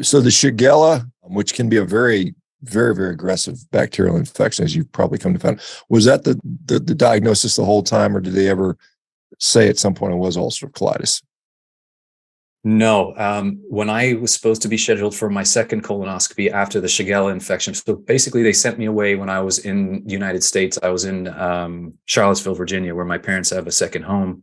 So the shigella, which can be a very, very, very aggressive bacterial infection, as you've probably come to find, was that the diagnosis the whole time, or did they ever say at some point it was ulcerative colitis? No, when I was supposed to be scheduled for my second colonoscopy after the shigella infection, so basically they sent me away when I was in the United States. I was in Charlottesville, Virginia, where my parents have a second home,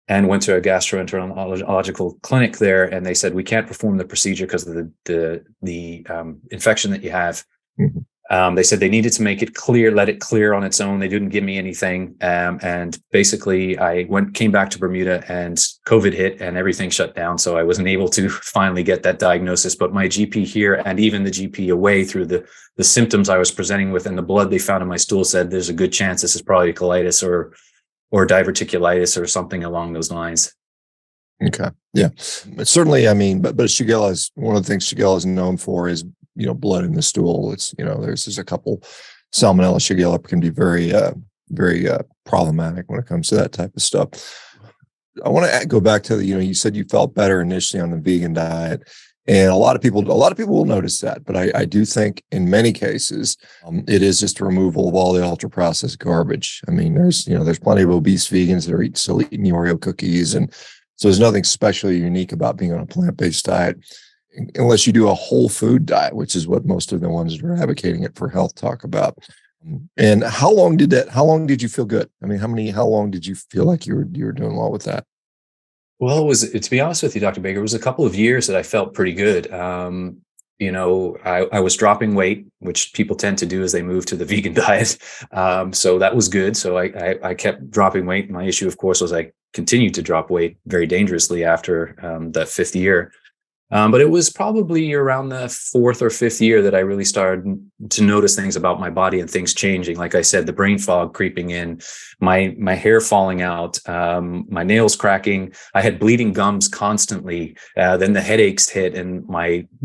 and went to a gastroenterological clinic there, and they said we can't perform the procedure because of the infection that you have. Mm-hmm. They said they needed to make it clear, let it clear on its own. They didn't give me anything. And basically I came back to Bermuda and COVID hit and everything shut down. So I wasn't able to finally get that diagnosis, but my GP here and even the GP away, through the symptoms I was presenting with and the blood they found in my stool, said there's a good chance this is probably colitis or diverticulitis or something along those lines. Okay. Yeah. But certainly, I mean, but Shigella is one of the things Shigella is known for is, blood in the stool. It's, there's a couple Salmonella, Shigella can be very, very problematic when it comes to that type of stuff. I want to go back to you said you felt better initially on the vegan diet, and a lot of people will notice that, but I do think in many cases it is just a removal of all the ultra processed garbage. I mean, there's plenty of obese vegans that are still eating the Oreo cookies, and so there's nothing specially unique about being on a plant-based diet, unless you do a whole food diet, which is what most of the ones that are advocating it for health talk about. And how long did you feel good? I mean, how long did you feel like you were doing well with that? Well, to be honest with you, Dr. Baker, it was a couple of years that I felt pretty good. I was dropping weight, which people tend to do as they move to the vegan diet. So that was good. So I kept dropping weight. My issue, of course, was I continued to drop weight very dangerously after that fifth year. But it was probably around the fourth or fifth year that I really started to notice things about my body and things changing. Like I said, the brain fog creeping in, my hair falling out, my nails cracking. I had bleeding gums constantly. Then the headaches hit, and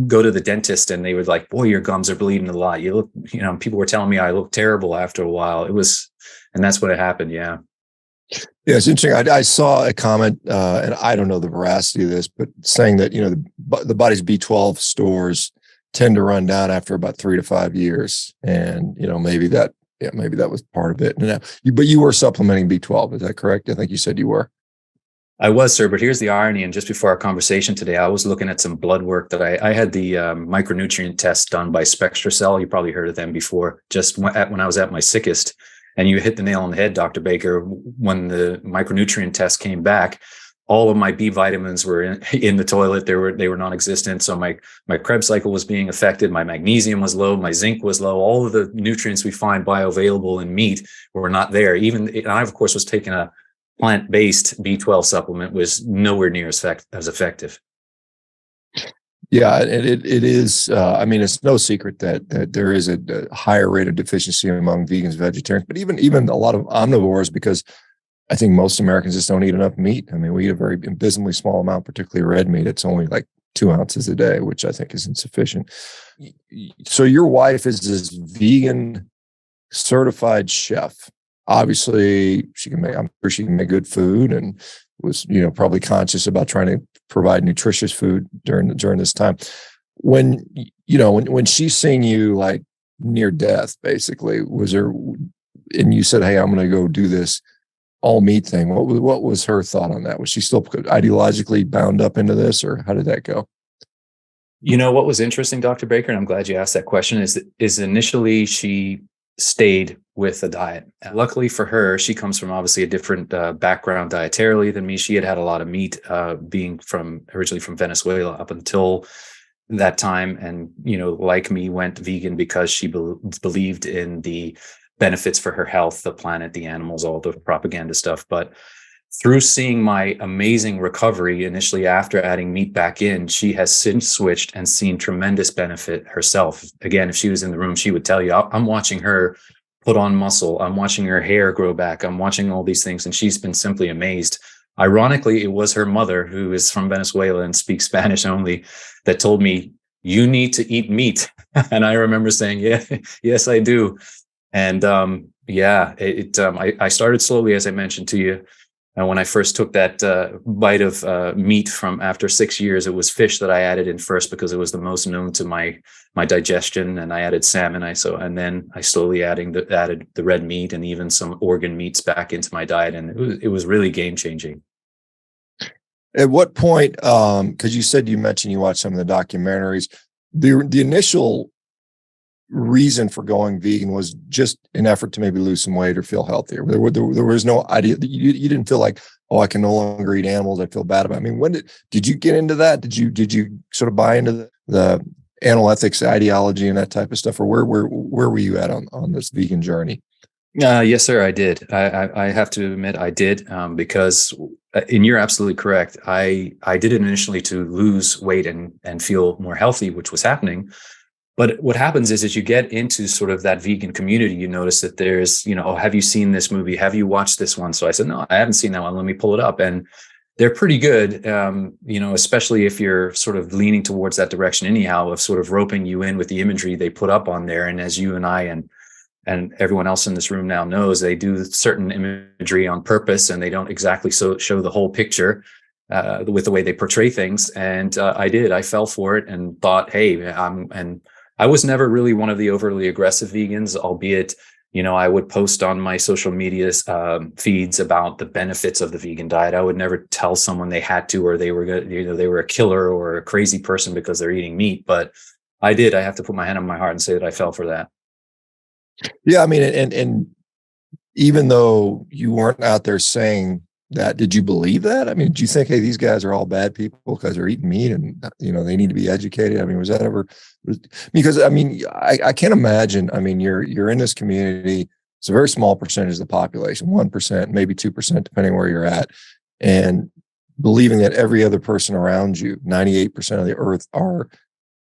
go to the dentist, and they were like, "Boy, your gums are bleeding a lot. You look," people were telling me I looked terrible after a while. And that's what happened. Yeah. Yeah, it's interesting. I saw a comment, and I don't know the veracity of this, but saying that the body's B12 stores tend to run down after about 3 to 5 years, and maybe that was part of it. But you were supplementing B12, is that correct? I think you said you were. I was, sir, but here's the irony. And just before our conversation today, I was looking at some blood work that I had the micronutrient test done by SpectraCell. You probably heard of them before. Just when I was at my sickest. And you hit the nail on the head, Dr. Baker. When the micronutrient test came back, all of my B vitamins were in the toilet. They were non-existent. So my Krebs cycle was being affected. My magnesium was low. My zinc was low. All of the nutrients we find bioavailable in meat were not there. And I, of course, was taking a plant-based B12 supplement, was nowhere near as effective. Yeah, it is. I mean, it's no secret that there is a higher rate of deficiency among vegans, vegetarians, but even a lot of omnivores, because I think most Americans just don't eat enough meat. I mean, we eat a very abysmally small amount, particularly red meat. It's only like 2 ounces a day, which I think is insufficient. So your wife is this vegan certified chef. Obviously, I'm sure she can make good food, and was probably conscious about trying to provide nutritious food during this time. When she's seeing you like near death, basically, and you said, "Hey, I'm going to go do this all meat thing." What was her thought on that? Was she still ideologically bound up into this, or how did that go? What was interesting, Dr. Baker, and I'm glad you asked that question, is initially she stayed with the diet. Luckily for her, she comes from obviously a different background dietarily than me. She had a lot of meat, being originally from Venezuela up until that time, and like me, went vegan because she believed in the benefits for her health, the planet, the animals, all the propaganda stuff. But through seeing my amazing recovery initially after adding meat back in, she has since switched and seen tremendous benefit herself. Again, if she was in the room, she would tell you, I'm watching her put on muscle. I'm watching her hair grow back. I'm watching all these things. And she's been simply amazed. Ironically, it was her mother, who is from Venezuela and speaks Spanish only, that told me, "You need to eat meat." And I remember saying, "Yeah, yes, I do." And I started slowly, as I mentioned to you. And when I first took that bite of meat from after 6 years, it was fish that I added in first because it was the most known to my digestion. And I added salmon. And then I slowly added the red meat and even some organ meats back into my diet. And it was really game changing. At what point, because you mentioned you watched some of the documentaries, the initial reason for going vegan was just an effort to maybe lose some weight or feel healthier. There was no idea that you didn't feel like, oh, I can no longer eat animals. I feel bad about it. I mean, when did you get into that? Did you sort of buy into the animal ethics ideology and that type of stuff, or where were you at on this vegan journey? Yes, sir, I did. I have to admit I did, because, and you're absolutely correct. I did it initially to lose weight and feel more healthy, which was happening. But what happens is, as you get into sort of that vegan community, you notice that there's, oh, have you seen this movie? Have you watched this one? So I said, no, I haven't seen that one. Let me pull it up. And they're pretty good, especially if you're sort of leaning towards that direction anyhow, of sort of roping you in with the imagery they put up on there. And as you and I and everyone else in this room now knows, they do certain imagery on purpose, and they don't exactly show the whole picture with the way they portray things. And I fell for it and thought, hey, I was never really one of the overly aggressive vegans, albeit, I would post on my social media feeds about the benefits of the vegan diet. I would never tell someone they had to, or they were a killer or a crazy person because they're eating meat. But I have to put my hand on my heart and say that I fell for that. Yeah, I mean, and even though you weren't out there saying that, did you believe that? I mean, did you think, hey, these guys are all bad people because they're eating meat and, they need to be educated? I mean, was that ever, because I mean, I can't imagine, I mean, you're in this community. It's a very small percentage of the population, 1%, maybe 2%, depending where you're at. And believing that every other person around you, 98% of the earth, are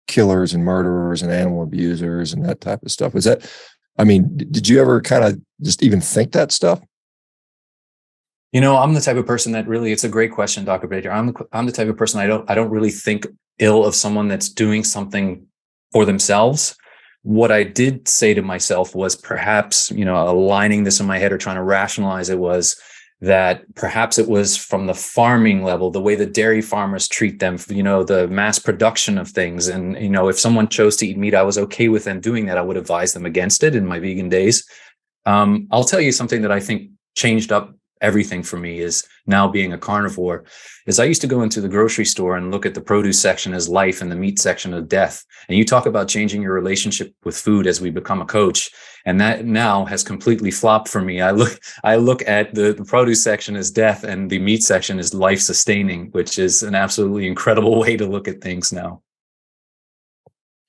killers and murderers and animal abusers and that type of stuff. Was that, I mean, did you ever kind of just even think that stuff? I'm the type of person that really, it's a great question, Dr. Baker. I'm the type of person, I don't really think ill of someone that's doing something for themselves. What I did say to myself was, perhaps, aligning this in my head or trying to rationalize it, was that perhaps it was from the farming level, the way the dairy farmers treat them, the mass production of things. And, if someone chose to eat meat, I was okay with them doing that. I would advise them against it in my vegan days. I'll tell you something that I think changed up everything for me, is now being a carnivore, is I used to go into the grocery store and look at the produce section as life and the meat section as death. And you talk about changing your relationship with food as we become a coach. And that now has completely flopped for me. I look at the produce section as death and the meat section as life sustaining, which is an absolutely incredible way to look at things now.